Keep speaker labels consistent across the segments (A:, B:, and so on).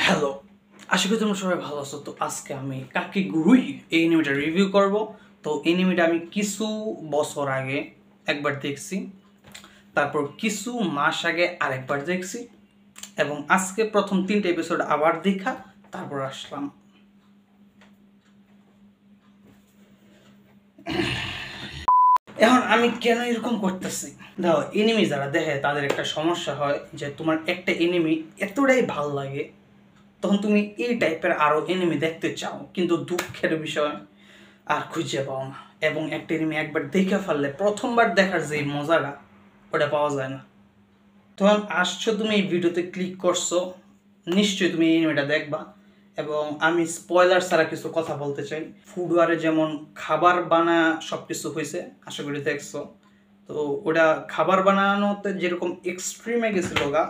A: Hello, আশা করি তোমরা সবাই ভালো আছো। তো আজকে আমি কাকিগুরুই এই এনিমেটা রিভিউ করব। তো এনিমেটা আমি কিছু বছর আগে একবার দেখছি, তারপর কিছু মাস আগে আরেকবার দেখছি, এবং আজকে প্রথম 3টা এপিসোড আবার দেখা তারপর আসলাম। এখন আমি কেন এরকম করতেছি? দেখো, এনিমি যারা দেখে তাদের একটা সমস্যা হয় যে তোমার একটা এনিমি এতটাই ভাল লাগে, তখন তুমি এই টাইপের আরও এনিমি দেখতে চাও, কিন্তু দুঃখের বিষয় আর খুঁজে পাও না। এবং একটা এনিমি একবার দেখে ফেললে প্রথমবার দেখার যে মজাটা ওটা পাওয়া যায় না। তখন আসছো তুমি এই ভিডিওতে ক্লিক করছো, নিশ্চয়ই তুমি এই এনিমিটা দেখবা। এবং আমি স্পয়লার ছাড়া কিছু কথা বলতে চাই। ফুড ওয়ারে যেমন খাবার বানা সব কিছু হয়েছে, আশা করি দেখছো। তো ওটা খাবার বানানোতে যেরকম এক্সট্রিমে গেছিল গা,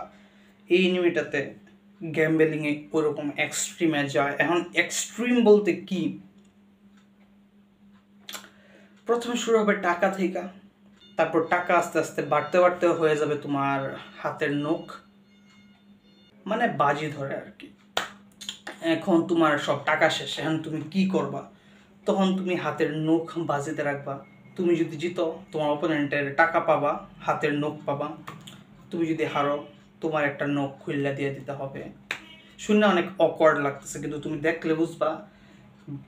A: এই এনিমিটাতে গ্যাম্বেলিংয়ে ওরকম এক্সট্রিমে যায়। এখন এক্সট্রিম বলতে কি, প্রথমে শুরু হবে টাকা থেকে, তারপর টাকা আস্তে আস্তে বাড়তে বাড়তে হয়ে যাবে তোমার হাতের নখ, মানে বাজি ধরে আর কি। এখন তোমার সব টাকা শেষ, এখন তুমি কি করবা? তখন তুমি হাতের নখ বাজিতে রাখবা। তুমি যদি জিতো তোমার অপোনেন্টের টাকা পাবা, হাতের নখ পাবা। তুমি যদি হারো তোমার একটা নখ খুললা দিয়ে দিতে হবে। শুনে অনেক অকওয়ার্ড লাগতেছে, কিন্তু তুমি দেখলে বুঝবা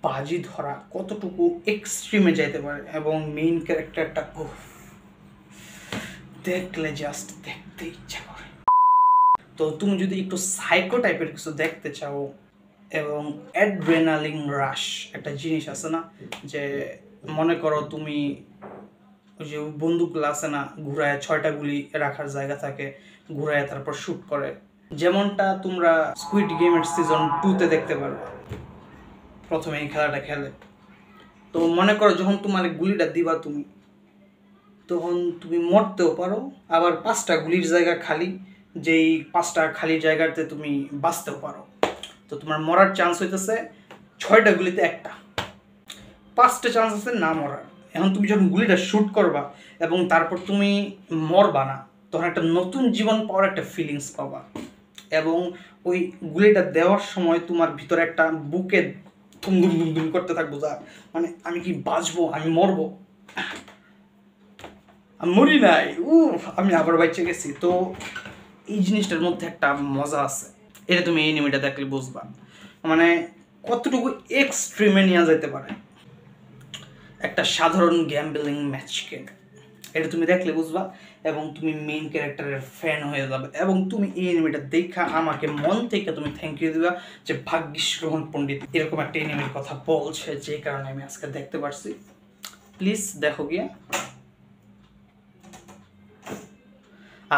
A: বাজি ধরা কতটুকু এক্সট্রিমে যাইতে পারে। এবং মেইন ক্যারেক্টারটা দেখলে জাস্ট দেখতে ইচ্ছা করে। তো তুমি যদি একটু সাইকো টাইপের কিছু দেখতে চাও এবং অ্যাড্রেনালিন রাশ একটা জিনিস আছে না, যে মনে করো তুমি ওই যে বন্দুকগুলো আছে না, ঘুরায় 6টা গুলি রাখার জায়গা থাকে, ঘুরায় তারপর শুট করে, যেমনটা তোমরা স্কুইড গেমের সিজন 2-তে দেখতে পারো। প্রথমে এই খেলাটা খেলে, তো মনে করো যখন তোমার গুলিটা দিবা তুমি, তখন তুমি মরতেও পারো, আবার 5টা গুলির জায়গা খালি, যেই 5টা খালি জায়গাতে তুমি বাঁচতেও পারো। তো তোমার মরার চান্স হইতেছে 6টা গুলিতে একটা, 5টা চান্স আছে না মরার। এখন তুমি যখন গুলিটা শ্যুট করবা এবং তারপর তুমি মরবা না, তখন একটা নতুন জীবন পাওয়ার একটা ফিলিংস পাবা। এবং ওই গুলিটা দেওয়ার সময় তোমার ভিতরে একটা বুকে ধুম ধুম ধুম ধুম করতে থাকবো, যা মানে আমি কি বাঁচবো, আমি মরবো, আমি মরি নাই, আমি আবার বাইচে গেছি। তো এই জিনিসটার মধ্যে একটা মজা আছে, এটা তুমি এই এনিমিটা দেখলে বুঝবা মানে কতটুকু এক্সট্রিমে নিয়ে যেতে পারে একটা সাধারণ গ্যাম্বলিং ম্যাচকে। এটা তুমি দেখলে বুঝবা এবং তুমি মেইন ক্যারেক্টারের ফ্যান হয়ে যাবে। এবং তুমি এই এনিমিটা দেখা আমাকে মন থেকে তুমি থ্যাংক ইউ দিবা যে ভাগ্যিস রোহন পণ্ডিত এরকম একটা এনিমির কথা বলছে, যে কারণে আমি আজকে দেখতে পারছি। প্লিজ দেখো গিয়া।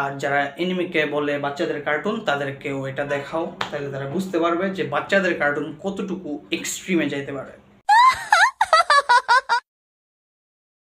A: আর যারা এনিমিকে বলে বাচ্চাদের কার্টুন, তাদেরকেও এটা দেখাও, তাহলে তারা বুঝতে পারবে যে বাচ্চাদের কার্টুন কতটুকু এক্সট্রিমে যাইতে পারে।